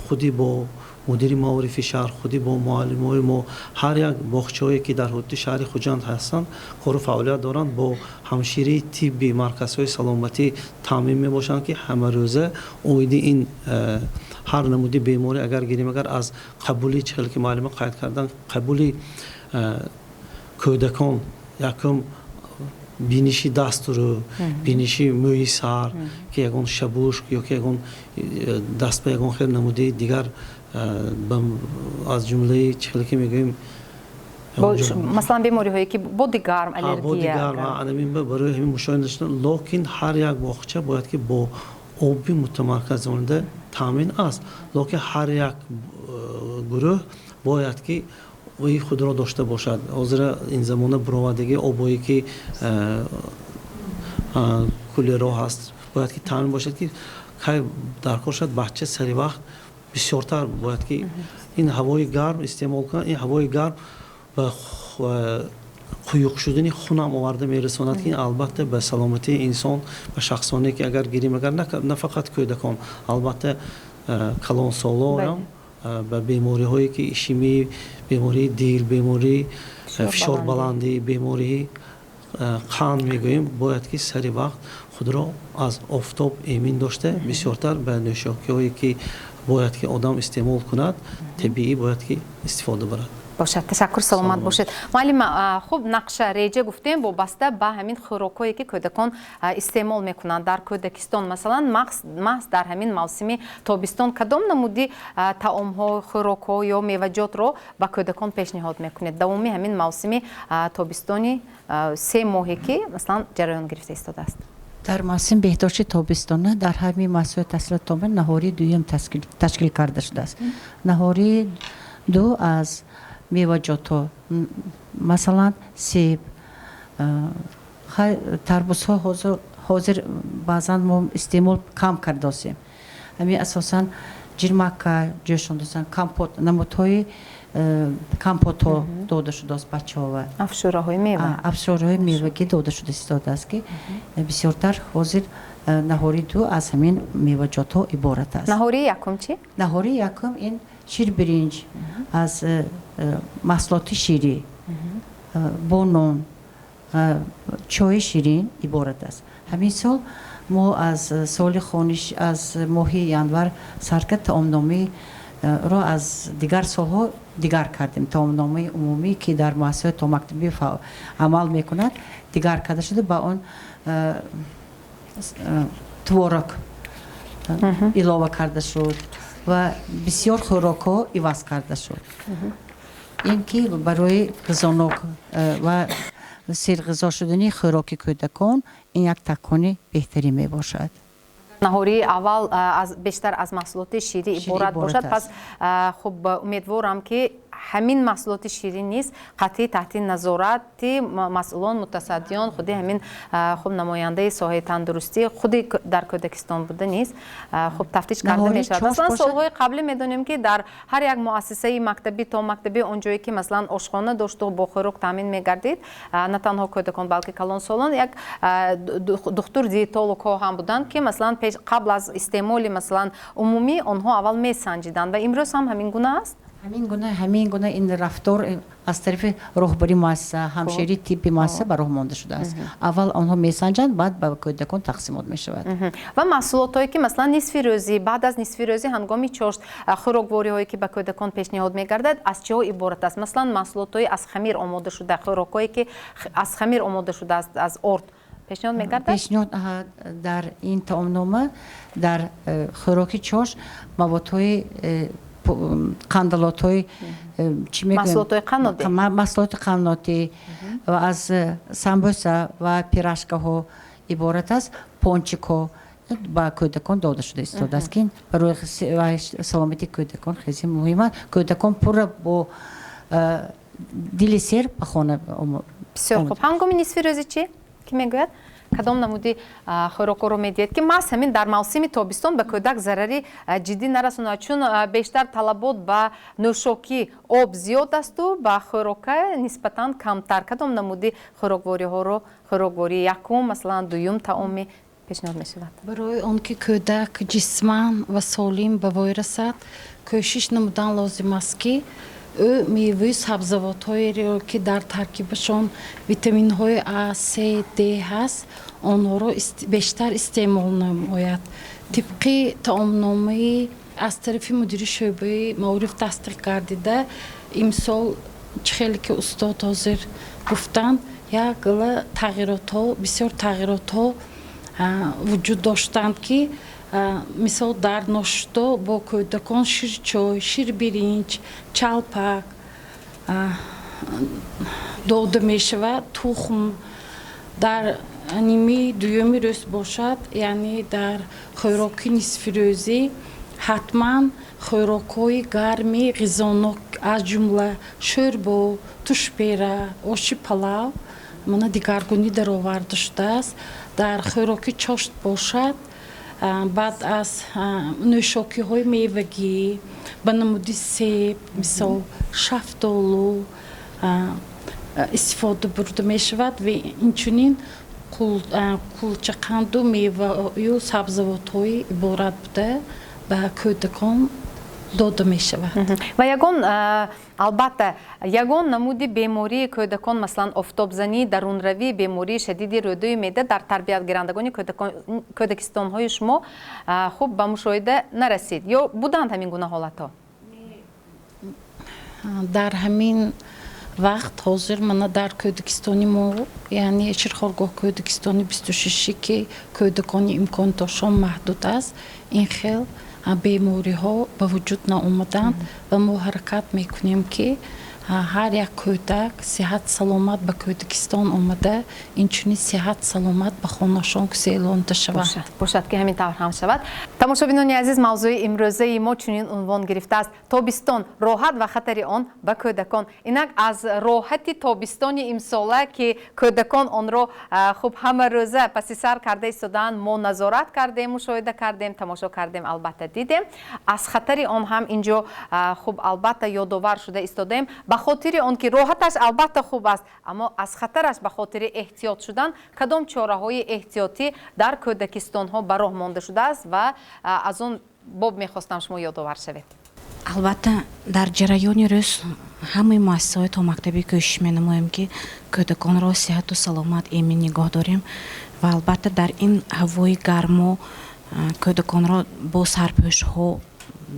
خودی با مدیر معارفی شهر خودی با معلمای ما هر یک باغچه‌ای که در حدود شهر خوجند هستند کار و فعالیت دارند با همشیری طبی مرکزهای سلامتی تامین می باشند که همه روزه امید این هر نمودی بیماری اگر گیریم اگر از قبولی چهل که معلم قید کردن قبولی کودکان یکم بینشی دست رو بینشی موی سر که یکون شبوش یا که یکون دست به یکون خیر نموده دیگر از جمله چهل که میگویم مثلا بیماری هایی که بودی گرم الرژی بودی گرم آدمی برای همین مشاهده داشتن لکن هر یک باغچه باید که با آبی متمرکز مانده تامین است لکن هر یک گروه باید که وی خود را داشته باشد حاضر این زمانه برآوردگی آبایی که کلی راه هست باید که تامین باشد که درکار شد بچه سری وقت بسیارتر باید که این هوای گرم استعمال کنند این هوای گرم به قیوق شدن خون هم آورده میرساند که این البته به سلامتی انسان و شخصانی که اگر گیریم اگر نه فقط کودکان البته کلان سالان به بیماری هایی که ایشیمی بیماری دیل بیماری فشار بلندی بیماری قند میگوییم باید که سری وقت خود را از آفتاب ایمن داشته بسیارتر به نوشاکی هایی که باید که آدم استعمال کند طبیعی باید که استفاده برد باشد تشکر سلامت باشید معلم خوب نقش ریجه گفتیم وابسته به همین خوراکایی که کودکان استعمال میکنند در کودکستان مثلا محض در همین موسم تابستان کدام نمودی طعام ها خوراک ها یا میوه‌جات رو به کودکان پیشنهاد میکنید دوامی همین موسم تابستانی 3 ماهی که مثلا جریان گرفته ایستاده است در موسم بهداشت تابستانه در همین مؤسسه تحصیلات تامین نهاری دویم تشکیل کرده شده است نهاری 2 از میوه‌جات مثلا سیب تربوز ها حاضر بعضا ما استعمال کم کرده ایم همین اساسا جرمک جوشان دوستان کامپوت نمودهای کامپوت ها داده شده است بچه ها و افشوره های میوه که داده شده استاده است که بسیارتر حاضر نهاری 2 از همین میوه‌جات ها عبارت است نهاری یکم چی؟ نهاری یکم این شیر برنج از محصولات شیری با نان چای شیرین عبارت است همین سال ما از سال خانش از ماه ینور سرکت طعامنامه را از دیگر سالها دیگر کردیم طعامنامه عمومی که در مؤسسه تا مکتبی عمل میکند دیگر کرده شده با آن تورک علاوه کرده شد و بسیار خوراک ها عوض کرده شد این که برای غذانوک و سرغذا شدنی خوراک کودکان این یک تکانی بهتری می باشد نهاری اول بیشتر از محصولات شیری عبارت باشد پس خب امیدوارم که همین محصولات شیرین نیست قطعی تحت نظارت مسئولان متصدیان خودی همین خب نماینده ساحه تندرستی خودی در کودکستان بوده نیست خب تفتیش کرده می شود مثلا سالهای قبلی میدونیم که در هر یک مؤسسه مکتبی تا مکتبی اونجایی که مثلا آشخانه داشت و با خوراک تامین میگردید نه تنها کودکان بلکه کلان سالان یک دکتر دیتولوگ ها هم بودند که مثلا قبل از استعمال مثلا عمومی آنها اول میسنجیدند و امروز هم همین گونه است همین گونه این رفتار از طرف رهبری مؤسسه همشهری تیپی مؤسسه به راه مانده شده است اول آنها میسنجند بعد به کودکان تقسیمات می شود و محصولاتی که مثلا نصف روزی بعد از نصف روزی هنگامی چاشت خوراکواری هایی که به کودکان پیشنهاد میگردد از چه عبارت است مثلا محصولاتی از خمیر آماده شده خوراکایی که از خمیر آماده شده است از ارد پیشنهاد میگردد پیشنهاد در این طعامنامه در خوراک چاشت موادهای قندلات‌های چی میگن محصولات قنادی. محصولات قنادی و از سامبوسا و پیراشکاها عبارت است. پونچیکو با کودکان داده شده استفاده است که برای سلامتی کودکان خیلی مهمه. کودکان پر با دل سیر به خانه بسیار خوب. هنگامی نصف روزی چی که میگوید کدام نمودی خوراک رو میدید که ماس همین در موسم تابستان به کودک ضرری جدی نرسونه چون بیشتر طلبات به نوشاکی آب زیاد است و به خوراک نسبتاً کمتر. کدام نمودی خوراکواری ها رو خوراکواری یکم مثلا دوم طعامی پیشنهاد میشود؟ برای آنکه کودک جسماً و سالم به وی رسد کوشش نمودن لازم است که او میوه سبزیجاتی را که در ترکیبشان ویتامین های A, C, D هست آنها را بیشتر استعمال نماید. طبق تعاملنامه از طرف مدیر شعبه معارف تصدیق گردیده امسال خیلی که استاد حاضر گفتند یک تغییرات ها بسیار تغییرات ها وجود داشتند که مثال در ناشتا با کودکان شیر چای، شیر برنج، چالپک داده می شود. تخم در نیمه دومی روز باشد، یعنی در خوراک نصف روزی حتما خوراک‌های گرمی غذانok از جمله شوربا، توشبره، آش پلاو مانا دیگرگونی در آورده شده است. در خوراک چاشت باشد. بعد از نوشاکی های میوگی به نمودی سیب مثل شفتالو استفاده برده می شود و اینچنین کلچقند و میوه و سبزیجات های عبارت بوده به کودکان داده می شود. و یگان البته یگان نمودی بیماری کودکان مثلا آفتابزنی درون روی بیماری شدیدی روده میده در تربیت گیرندگان کودکستان های شما خوب به مشاهده نرسید یا بودند همین گونه حالت ها؟ در همین وقت حاضر من در کودکستانی ما یعنی شیرخوارگاه کودکستانی 26 که کودکانی امکاناتشان محدود است این خیلی بیماری ها به وجود نآمدند و ما حرکت میکنیم که هر یک کودک صحت سلامت به کودکستان آمده اینچنین صحت سلامت به خانه‌شان اعلان شود. باشد که همین طور هم شود. تماشابینان عزیز موضوع امروزه ما چنین عنوان گرفته است تابستان راحت و خطر آن به کودکان. اینک از راحتی تابستان امساله که کودکان آن را خوب همه روزه پس سر کرده ایستادند ما نظارت کردیم مشاهده کردیم تماشا کردیم البته دیدیم از خطر آن هم اینجا خوب البته یادآور شده ایستادیم به خاطر آن که راحتش البته خوب است اما از خطرش به خاطر احتیاط شدن کدام چاره‌های احتیاطی در کودکستان ها به راه مانده شده است و از اون باب میخواستم شما یادآور شوید. البته در جریان روز همه مؤسسات تا مکتبی کوشش می‌نماییم که کودکان را صحت و سلامت ایمن نگاه داریم و البته در این هوای گرما کودکان را با سرپوش ها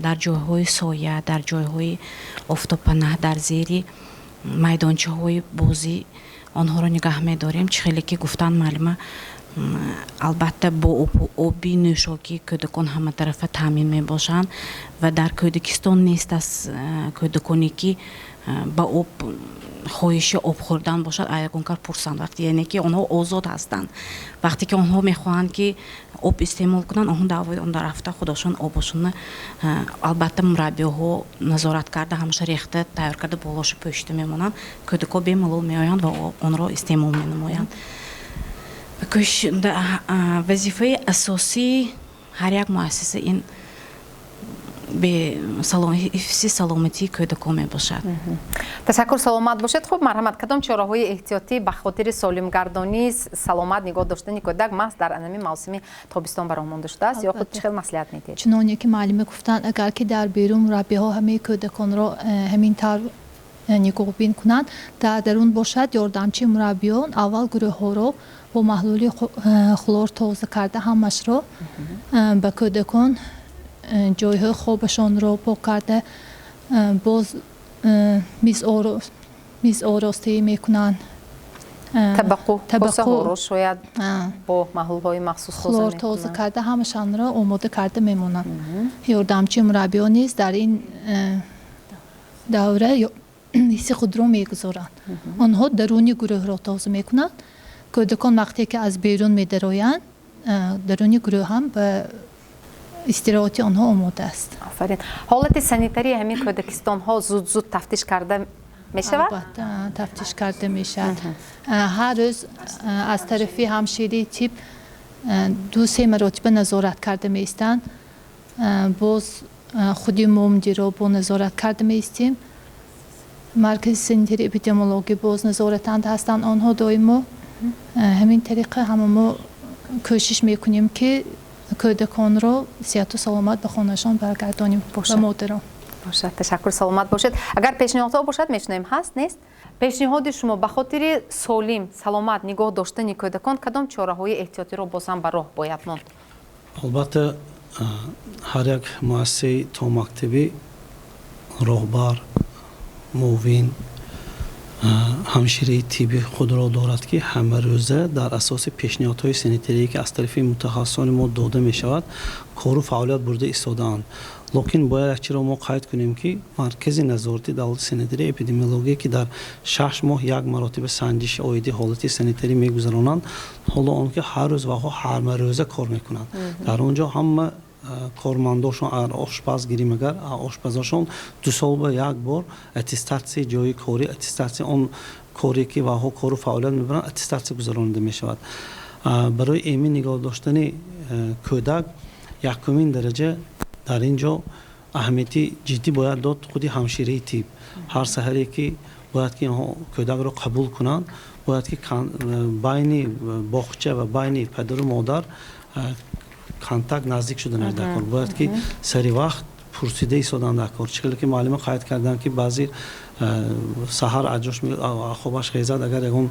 در جایهای سایه در جایهای آفتاب پناه در زیر میدانچه های بازی آنها را نگاه می‌داریم. خیلی که گفتن معلومه البته با آبی نوشاکی کودکان همه طرف تامین می باشند و در کودکستان نیست از کودکانی که با آب خواهش آب خوردن باشد ایگون کار پرسند وقتی یعنی که آنها آزاد هستند وقتی که آنها میخواهند که آب استعمال کنند آنها دعوای آن در هفته خودشون آبشون البته مربی ها نظارت کرده همیشه ریخته تیار کرده بالاش پشت میمونند کودکان بی‌ملال میآیند و آن را استعمال مینمایند. وظیفه اساسی هر یک مؤسسه این به سلامتی کودکان می باشد. تشکر سلامت باشید. خوب مرحمت کدام چاره‌های احتیاطی به خاطر سالم گردانی سلامت نگاه داشتن کودک محض در انمی موسم تابستان برای مانده شده است یا خود چه مصلحت میدید؟ چنانچه که معلم گفتن اگر که در بیرون مربی ها همه کودکان را همین طور نگاه بین کنند در درون باشد یاردمچی مربیان اول گروه ها را با محلول خلور تازه کرده همش را به کودکان جایهای خوابشان را پاک کرده باز میز آراسته میکنند табаққу шояд бо маҳлулҳои махсус хлортоза карда ҳамашонро омода карда мемонанд. ёрдамчи мураббиён низ дар ин давра ҳисси худро мегузоранд. онҳо даруни гурӯҳро тоза мекунанд. кӯдакон вақте ки аз берун медароянд, даруни гурӯҳ ҳам ба истироҳати онҳо омода аст. Афарин. ҳолати санитарии ҳамин кӯдакистонҳо зуд тафтиш карда мешавад? албатта тафтиш карда мешавад. ҳар рӯз аз тарафи ҳамширии тиб 2-3 маротиба назорат карда меистанд. боз худи мо мудиро бо назорат карда меистем. маркази санитарии эпидемиологӣ боз назоратанда ҳастанд. онҳо доимо ҳамин тариқа ҳама мо кӯшиш мекунем ки кӯдаконро сеҳату саломат ба хонашон баргардонем ба модарон. бошад, ташаккур, саломат бошед. агар пешниҳодҳо бошад мешунем, ҳаст нест? пешниҳоди шумо ба хотири солим, саломат нигоҳ доштани кӯдакон кадом чораҳои эҳтиётиро боз ҳам ба роҳ бояд монд? албатта ҳар як муассисаи томактабӣ роҳбар, муовин, ҳамшираи тибби худро дорад ки ҳамарӯза дар асоси пешниҳодҳои санитарие ки аз тарафи мутахассисони мо дода мешавад кору фаъолият бурда истодаанд. локин бояд якчиро мо қайд кунем ки маркази назорати давлати санитария эпидемиология ки дар 6 моҳ як маротиба санҷиши оиди ҳолати санитарӣ мегузаронанд, ҳоло он ки ҳар рӯз ва ҳамарӯза кор мекунанд. дар он ҷо ҳама кормандошон агар ошпаз гирим агар ошпазашон 2 сол ба як бор аттестатсияи ҷои корӣ, аттестатсия он коре ки ваҳо кору фаъолият мебаранд, аттестатсия гузаронида мешавад. барои эмин нигоҳ доштани кӯдак якумин дараҷа дар ин ҷо аҳамияти ҷиддӣ бояд дод худи ҳамшираи тиб. ҳар саҳаре ки бояд ки инҳо кӯдакро қабул кунанд, бояд ки байни боғча ва байни падару модар контакт наздик шудан дар кор. бояд ки сари вақт пурсида истодан дар кор. чӣ ки маълума қайд карданд ки баъзе саҳар аҷош хобаш хезад агар ягон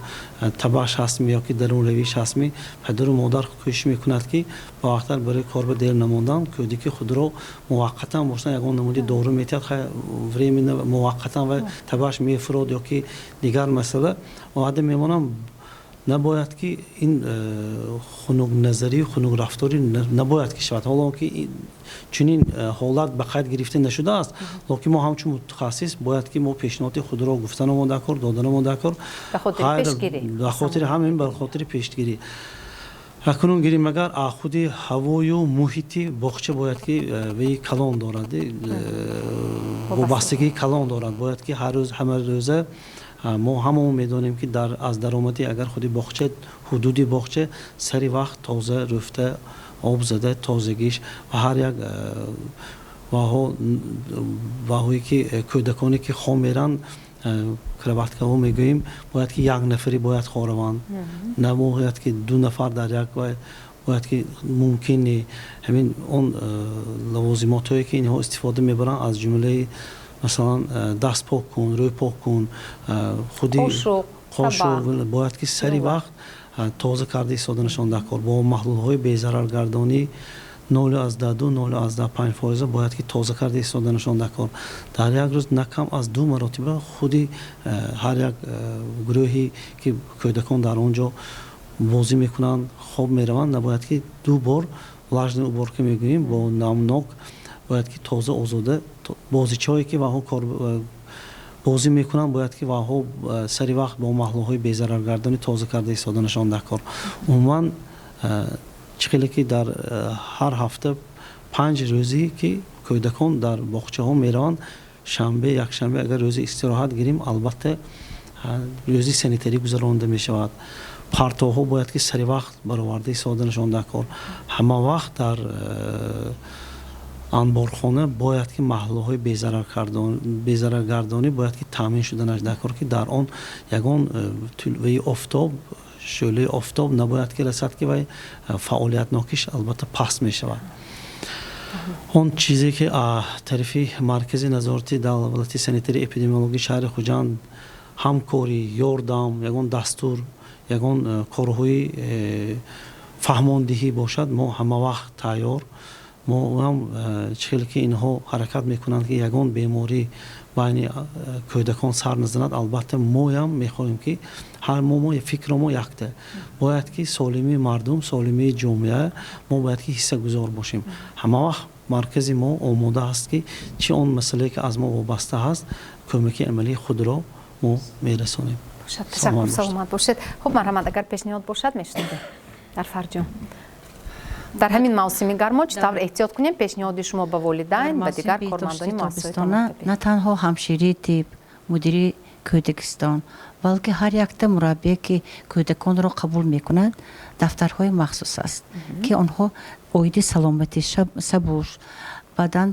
табаш ҳастми ё ки дарунравиш ҳастми, падару модар кӯшиш мекунад ки ба вақтар барои кор ба дер намондан кӯдики худро муваққатан бошдан ягон намуди дору метиҳад временно муваққатан ва табаш мефурод ё ки дигар масъала оҳада мемонанд. набояд ки ин хунукназарию хунукрафторӣ набояд ки шавад. ҳоло ки чунин ҳолат ба қайд гирифта нашудааст, локин мо ҳамчун мутахассис бояд ки мо пешниҳоди худро гуфтанамон дар кор, доданамон дар кор ба хотири ҳамин ба хотири пешгирӣ. акунун гирим агар худи ҳавою муҳити боғча бояд ки ваи калон дорад, вобастагии калон дорад. бояд ки ҳар рӯз ҳама рӯза мо ҳамамон медонем ки аз даромадӣ агар худи боғча ҳудуди боғча сари вақт тоза рӯфта об зада тозагиш ва ҳар як ваҳое ки кӯдаконе ки хом меранд краваткаҳо мегӯем бояд ки як нафари бояд хораванд, набояд ки 2 нафар дар як бояд ки мумкини ҳамин он лавозимотҳое ки инҳо истифода мебаранд аз ҷумлаи масалан даст пок кун, рӯй пок кун, худи қошуқ бояд ки сари вақт тоза карда истоданашон дар кор. бо маҳлулҳои безараргардонӣ 0.2-0.5% бояд ки тоза карда истоданашон дар кор. дар як рӯз накам аз 2 маротиба худи ҳар як гурӯҳи ки кӯдакон дар он ҷо бозӣ мекунанд, хоб мераванд, набояд ки 2 бор лажни уборка мегӯем бо намнок бояд ки тоза озода бозичое ки ваҳо бозӣ мекунанд, бояд ки ваҳо сари вақт бо маҳлулҳои безараргардонӣ тоза карда истоданашон дар кор. умуман чӣ хеле ки дар ҳар ҳафта 5 рӯзӣ ки кӯдакон дар боғчаҳо мераванд, шанбе якшанбе агар рӯзи истироҳат гирем албатта рӯзи санитарӣ гузаронида мешавад. партоҳо бояд ки сари вақт бароварда истоданашон дар кор. ҳама вақт дар анборхона бояд ки маҳлулҳои безараргардонӣ бояд ки таъмин шуданаш дар кор ки дар он ягон ваи офтоб шӯълаи офтоб набояд ки расад ки вай фаъолиятнокиш албатта паст мешавад. он чизе ки тарафи маркази назорати давлати санитарии эпидемиологии шаҳри хуҷанд ҳамкорӣ, ёрдам, ягон дастур, ягон корҳои фаҳмондиҳӣ бошад, мо ҳама вақт тайёр. мо ҳам чӣ хеле ки инҳо ҳаракат мекунанд ки ягон беморӣ байни кӯдакон сар назанад. албатта моям мехоҳем ки ҳар мо фикро мо якта бояд ки солимии мардум, солимии ҷомеа мо бояд ки ҳиссагузор бошем. ҳама вақт маркази мо омода ҳаст ки чӣ он масъалае ки аз мо вобаста ҳаст кӯмаки амалии худро мо мерасонем. ташаккур, саломат бошед. хуб марҳамат, агар пешниҳод бошад мешунавем. дар фарҷон дар ҳамин мавсими гармо чӣ тавр эҳтиёт кунем? пешниҳоди шумо ба волидайн ва дигар кормандони муассисаи на танҳо ҳамширии тиб, мудири кӯдакистон, балки ҳар якта мураббие ки кӯдаконро қабул мекунад дафтарҳои махсус аст ки онҳо оиди саломати сабуш, баъдан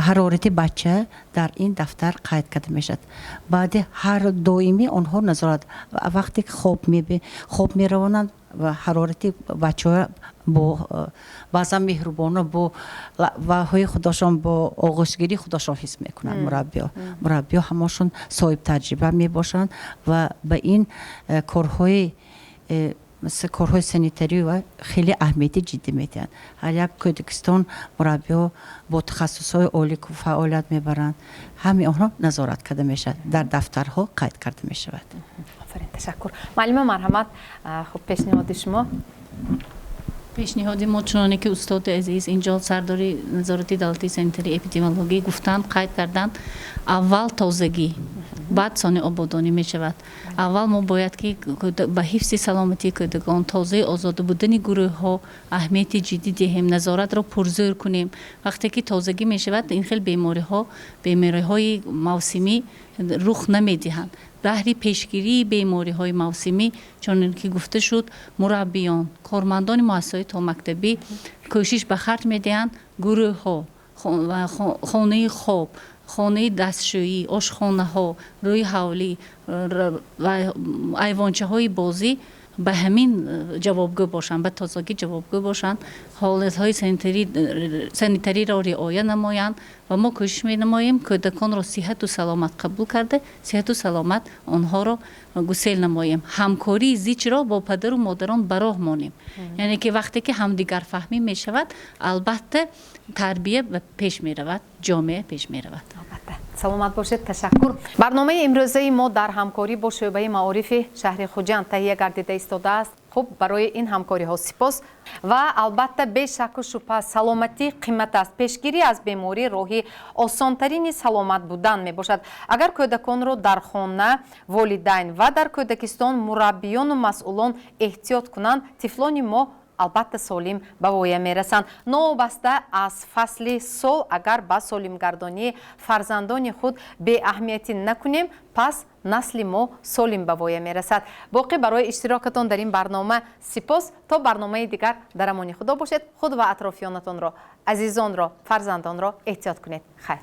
ҳарорати бача дар ин дафтар қайд карда мешавад. баъди ҳар доимӣ онҳо назорат вақте ки хоб меравонанд ва ҳарорати бачаҳо бо баъзан меҳрубона бо ваҳои худошон бо оғӯшгирии худошон ҳис мекунанд. мураббиҳо ҳамошон соҳиб таҷриба мебошанд ва ба ин корҳои санитарӣ ва хеле аҳамияти ҷиддӣ медиҳанд. ҳар як кӯдакистон мураббиҳо бо тахассусҳои олӣ фаъолият мебаранд. ҳамаи онҳо назорат карда мешавад, дар дафтарҳо қайд карда мешавад. офарин, ташаккур. маълима марҳамат, хуб пешниҳоди шумо? пешниҳоди мо чуноне ки устоди азиз инҷо сардори назорати давлати санитарии эпидемиологӣ гуфтанд, қайд карданд, аввал тозагӣ баъд сони ободонӣ мешавад. аввал мо бояд ки ба ҳифзи саломатии кӯдакон, тозаи озода будани гурӯҳҳо аҳамияти ҷиддӣ диҳем, назоратро пурзӯр кунем. вақте ки тозагӣ мешавад ин хел бемориҳои мавсимӣ рух намедиҳанд. баҳри пешгирии бемориҳои мавсимӣ чунон ки гуфта шуд, мураббиён, кормандони муассисаҳои томактабӣ кӯшиш ба харҷ медиҳанд гурӯҳҳо, хонаи хоб, хонаи дастшӯyӣ, ошхонаҳо, рӯи ҳавлӣ ва айвончаҳои бозӣ ба ҳамин ҷавобгӯ бошанд, ба тозагӣ ҷавобгӯ бошанд, ҳолатҳои санитариро риоя намоянд ва мо кӯшиш менамоем кӯдаконро сиҳату саломат қабул карда, сиҳату саломат онҳоро гусел намоем. ҳамкории зичро бо падару модарон ба роҳ монем. яъне ки вақте ки ҳамдигарфаҳмӣ мешавад, албатта тарбия пеш меравад, ҷомеа пеш меравад. саломат бошед, ташаккур. барномаи имрӯзаи мо дар ҳамкорӣ бо шӯъбаи маорифи шаҳри Хуҷанд таҳия гардида истодааст. хуб, барои ин ҳамкориҳо сипос ва албатта бешаку шубҳа саломатӣ қимат аст. пешгирӣ аз беморӣ роҳи осонтарини саломат будан мебошад. агар кӯдаконро дар хона волидайн ва дар кӯдакистон мураббиёну масъулон эҳтиёт кунанд, тифлони мо албатта солим ба воя мерасанд. новобаста аз фасли сол агар ба солимгардонии фарзандони худ беаҳамиятӣ накунем, пас насли мо солим ба воя мерасад. боқӣ барои иштирокатон дар ин барнома сипос. то барномаи дигар дар амони худо бошед. худ ва атрофиёнатонро, азизонро, фарзандонро эҳтиёт кунед. хайр.